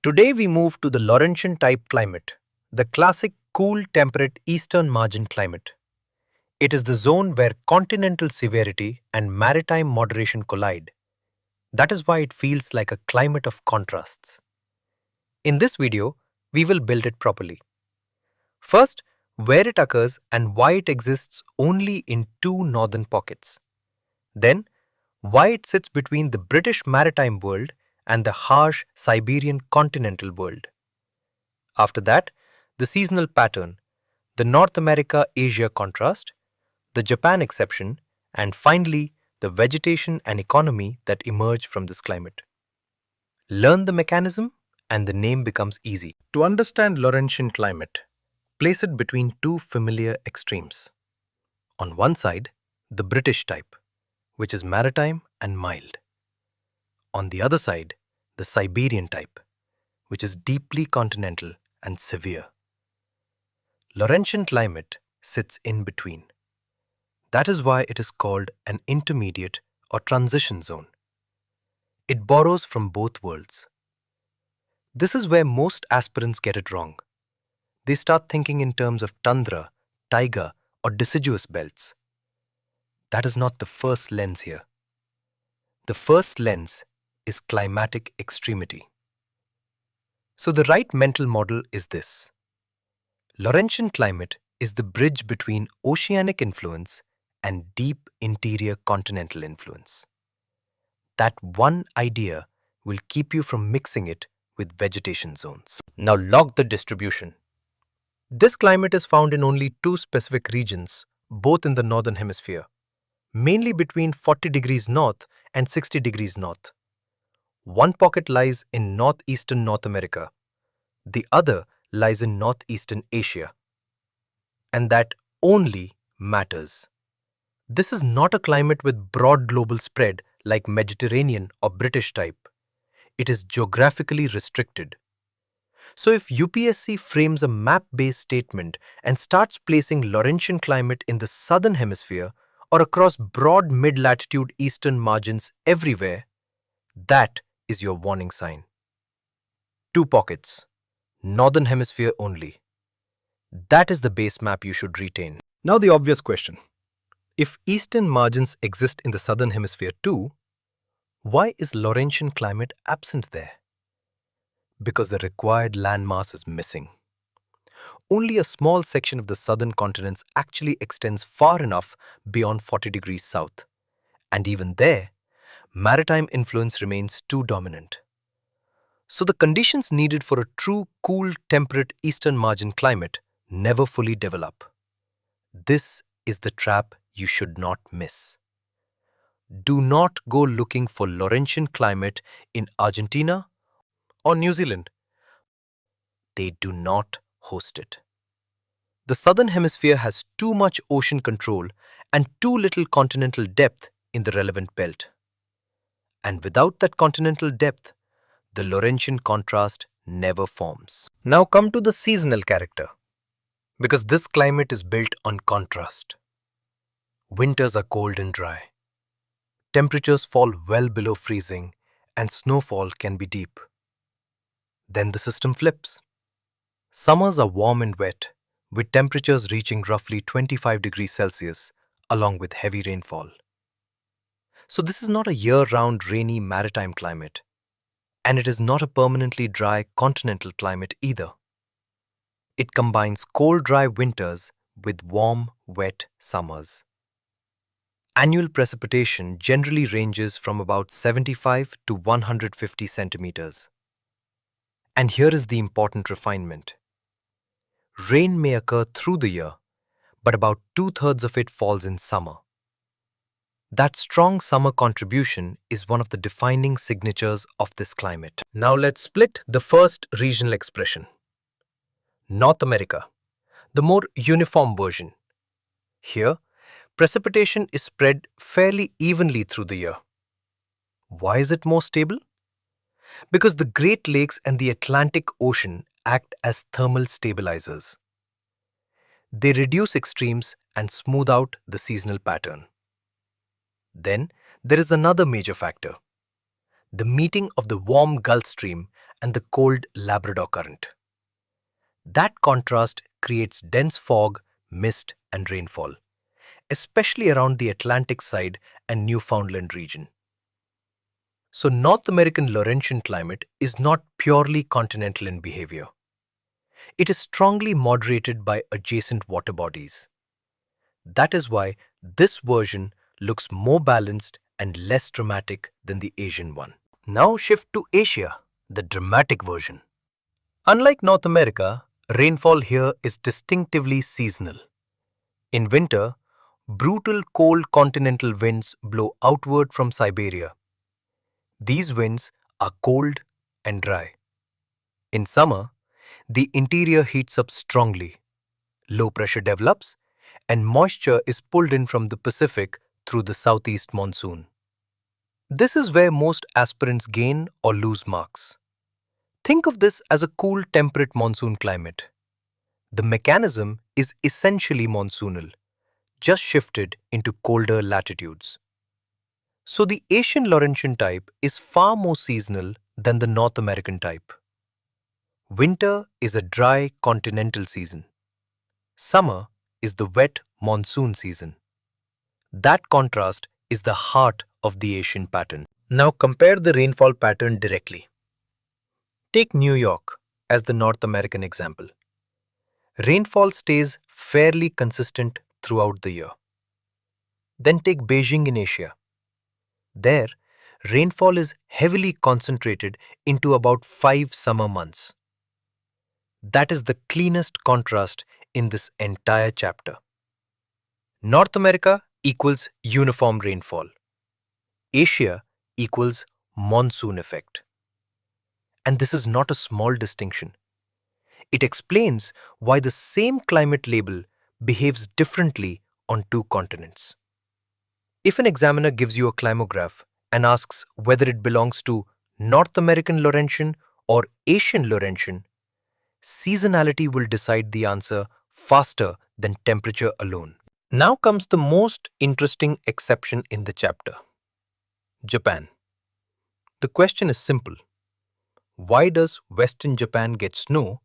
Today we move to the Laurentian type climate, the classic cool temperate eastern margin climate. It is the zone where continental severity and maritime moderation collide. That is why it feels like a climate of contrasts. In this video, we will build it properly. First, where it occurs and why it exists only in two northern pockets. Then, why it sits between the British maritime world and the harsh Siberian continental world. After that, the seasonal pattern, the North America-Asia contrast, the Japan exception, and finally, the vegetation and economy that emerge from this climate. Learn the mechanism and the name becomes easy. To understand Laurentian climate, place it between two familiar extremes. On one side, the British type, which is maritime and mild. On the other side, the Siberian type, which is deeply continental and severe. Laurentian climate sits in between. That is why it is called an intermediate or transition zone. It borrows from both worlds. This is where most aspirants get it wrong. They start thinking in terms of tundra, taiga, or deciduous belts. That is not the first lens here. The first lens is climatic extremity. So the right mental model is this. Laurentian climate is the bridge between oceanic influence and deep interior continental influence. That one idea will keep you from mixing it with vegetation zones. Now log the distribution. This climate is found in only two specific regions, both in the northern hemisphere, mainly between 40 degrees north and 60 degrees north. One pocket lies in northeastern North America. The other lies in northeastern Asia. And that only matters. This is not a climate with broad global spread like Mediterranean or British type. It is geographically restricted. So if UPSC frames a map-based statement and starts placing Laurentian climate in the southern hemisphere or across broad mid-latitude eastern margins everywhere, that is your warning sign. Two pockets. Northern hemisphere only. That is the base map you should retain. Now the obvious question. If eastern margins exist in the southern hemisphere too, why is Laurentian climate absent there? Because the required landmass is missing. Only a small section of the southern continents actually extends far enough beyond 40 degrees south. And even there, maritime influence remains too dominant. So the conditions needed for a true cool temperate eastern margin climate never fully develop. This is the trap you should not miss. Do not go looking for Laurentian climate in Argentina or New Zealand. They do not host it. The southern hemisphere has too much ocean control and too little continental depth in the relevant belt. And without that continental depth, the Laurentian contrast never forms. Now come to the seasonal character, because this climate is built on contrast. Winters are cold and dry. Temperatures fall well below freezing and snowfall can be deep. Then the system flips. Summers are warm and wet, with temperatures reaching roughly 25 degrees Celsius, along with heavy rainfall. So this is not a year-round rainy maritime climate, and it is not a permanently dry continental climate either. It combines cold, dry winters with warm, wet summers. Annual precipitation generally ranges from about 75 to 150 centimeters. And here is the important refinement. Rain may occur through the year, but about 2/3 of it falls in summer. That strong summer contribution is one of the defining signatures of this climate. Now let's split the first regional expression. North America, the more uniform version. Here, precipitation is spread fairly evenly through the year. Why is it more stable? Because the Great Lakes and the Atlantic Ocean act as thermal stabilizers. They reduce extremes and smooth out the seasonal pattern. Then there is another major factor. The meeting of the warm Gulf Stream and the cold Labrador Current. That contrast creates dense fog, mist, and rainfall, especially around the Atlantic side and Newfoundland region. So, North American Laurentian climate is not purely continental in behavior. It is strongly moderated by adjacent water bodies. That is why this version looks more balanced and less dramatic than the Asian one. Now shift to Asia, the dramatic version. Unlike North America, rainfall here is distinctively seasonal. In winter, brutal cold continental winds blow outward from Siberia. These winds are cold and dry. In summer, the interior heats up strongly. Low pressure develops, and moisture is pulled in from the Pacific through the southeast monsoon. This is where most aspirants gain or lose marks. Think of this as a cool, temperate monsoon climate. The mechanism is essentially monsoonal, just shifted into colder latitudes. So the Asian Laurentian type is far more seasonal than the North American type. Winter is a dry continental season. Summer is the wet monsoon season. That contrast is the heart of the Asian pattern. Now compare the rainfall pattern directly. Take New York as the North American example. Rainfall stays fairly consistent throughout the year. Then take Beijing in Asia. There, rainfall is heavily concentrated into about 5 summer months. That is the cleanest contrast in this entire chapter. North America equals uniform rainfall. Asia equals monsoon effect. And this is not a small distinction. It explains why the same climate label behaves differently on two continents. If an examiner gives you a climograph and asks whether it belongs to North American Laurentian or Asian Laurentian, seasonality will decide the answer faster than temperature alone. Now comes the most interesting exception in the chapter. Japan. The question is simple. Why does Western Japan get snow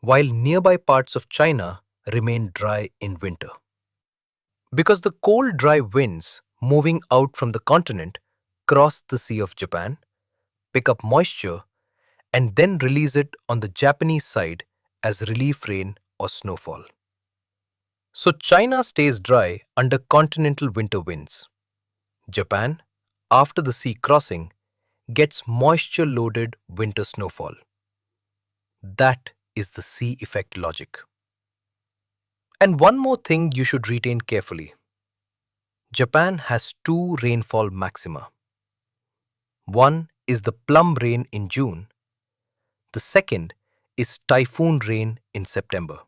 while nearby parts of China remain dry in winter? Because the cold, dry winds moving out from the continent cross the Sea of Japan, pick up moisture, and then release it on the Japanese side as relief rain or snowfall. So China stays dry under continental winter winds. Japan, after the sea crossing, gets moisture-loaded winter snowfall. That is the sea effect logic. And one more thing you should retain carefully. Japan has two rainfall maxima. One is the plum rain in June. The second is typhoon rain in September.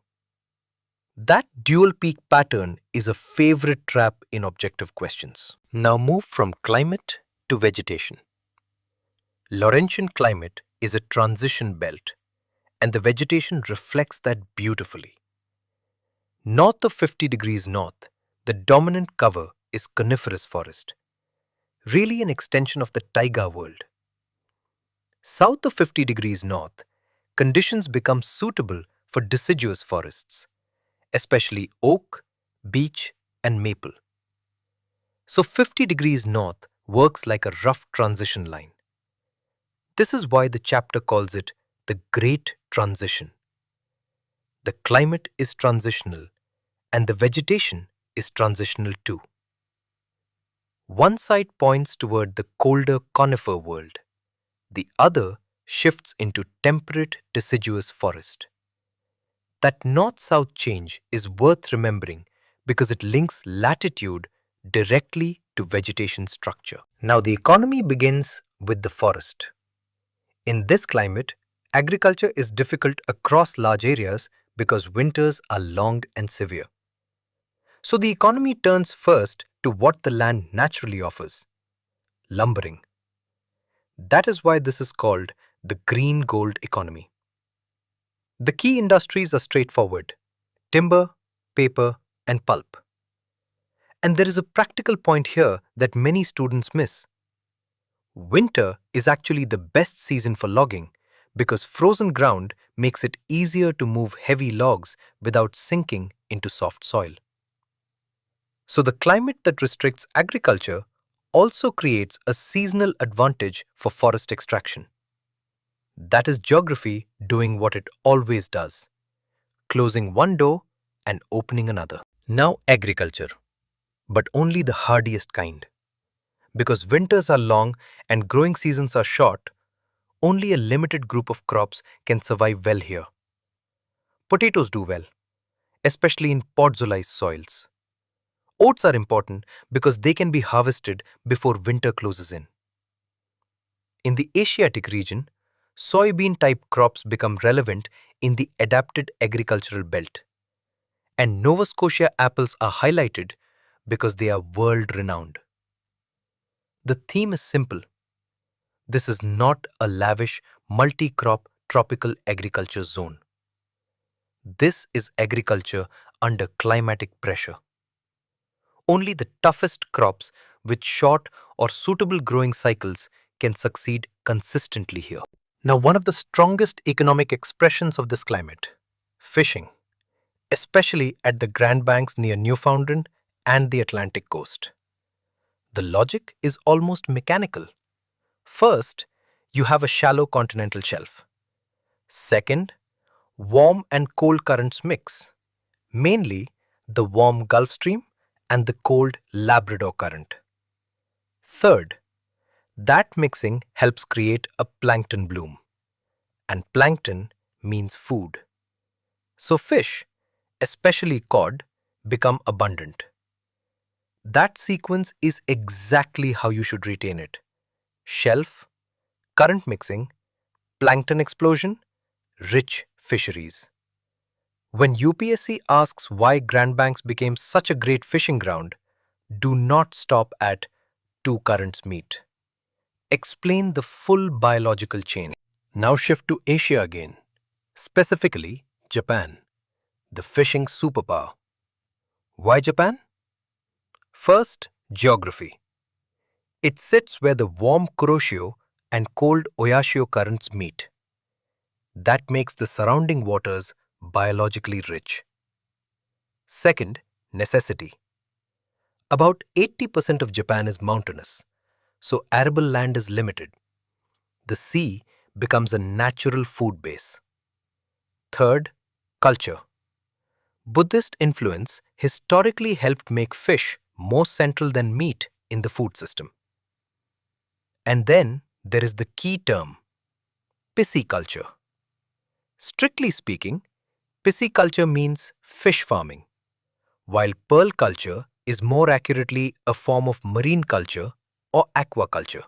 That dual peak pattern is a favorite trap in objective questions. Now move from climate to vegetation. Laurentian climate is a transition belt, and the vegetation reflects that beautifully. North of 50 degrees north, the dominant cover is coniferous forest, really an extension of the taiga world. South of 50 degrees north, conditions become suitable for deciduous forests, especially oak, beech, and maple. So 50 degrees north works like a rough transition line. This is why the chapter calls it the Great Transition. The climate is transitional, and the vegetation is transitional too. One side points toward the colder conifer world. The other shifts into temperate deciduous forest. That north-south change is worth remembering because it links latitude directly to vegetation structure. Now the economy begins with the forest. In this climate, agriculture is difficult across large areas because winters are long and severe. So the economy turns first to what the land naturally offers: lumbering. That is why this is called the green gold economy. The key industries are straightforward: timber, paper, and pulp. And there is a practical point here that many students miss. Winter is actually the best season for logging because frozen ground makes it easier to move heavy logs without sinking into soft soil. So the climate that restricts agriculture also creates a seasonal advantage for forest extraction. That is geography doing what it always does, closing one door and opening another. Now agriculture, but only the hardiest kind. Because winters are long and growing seasons are short, only a limited group of crops can survive well here. Potatoes do well, especially in podzolized soils. Oats are important because they can be harvested before winter closes in. In the Asiatic region, soybean-type crops become relevant in the adapted agricultural belt. And Nova Scotia apples are highlighted because they are world-renowned. The theme is simple. This is not a lavish, multi-crop tropical agriculture zone. This is agriculture under climatic pressure. Only the toughest crops with short or suitable growing cycles can succeed consistently here. Now, one of the strongest economic expressions of this climate, fishing, especially at the Grand Banks near Newfoundland and the Atlantic coast. The logic is almost mechanical. First, you have a shallow continental shelf. Second, warm and cold currents mix, mainly the warm Gulf Stream and the cold Labrador Current. Third, that mixing helps create a plankton bloom, and plankton means food. So fish, especially cod, become abundant. That sequence is exactly how you should retain it. Shelf, current mixing, plankton explosion, rich fisheries. When UPSC asks why Grand Banks became such a great fishing ground, do not stop at two currents meet. Explain the full biological chain. Now shift to Asia again, specifically Japan, the fishing superpower. Why Japan? First, geography. It sits where the warm Kuroshio and cold Oyashio currents meet. That makes the surrounding waters biologically rich. Second, necessity. About 80% of Japan is mountainous, so arable land is limited. The sea becomes a natural food base. Third, culture. Buddhist influence historically helped make fish more central than meat in the food system. And then there is the key term, pisciculture. Strictly speaking, pisciculture means fish farming, while pearl culture is more accurately a form of marine culture or aquaculture.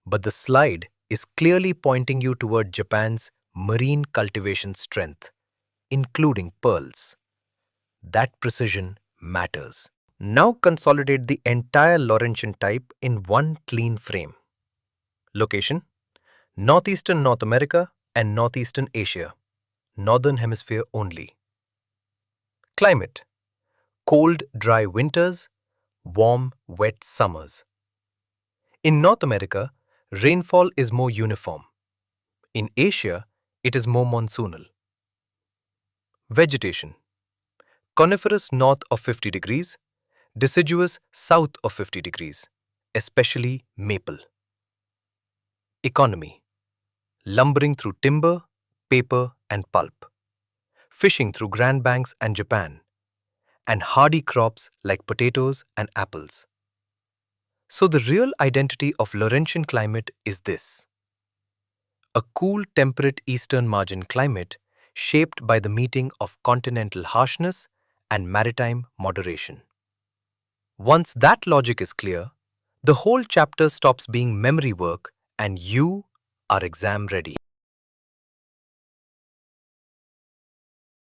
But the slide is clearly pointing you toward Japan's marine cultivation strength, including pearls. That precision matters. Now consolidate the entire Laurentian type in one clean frame. Location: Northeastern North America and Northeastern Asia, Northern Hemisphere only. Climate: cold, dry winters, warm, wet summers. In North America, rainfall is more uniform. In Asia, it is more monsoonal. Vegetation: coniferous north of 50 degrees, deciduous south of 50 degrees, especially maple. Economy: lumbering through timber, paper, and pulp, fishing through Grand Banks and Japan, and hardy crops like potatoes and apples. So the real identity of Laurentian climate is this: a cool, temperate eastern margin climate shaped by the meeting of continental harshness and maritime moderation. Once that logic is clear, the whole chapter stops being memory work and you are exam ready.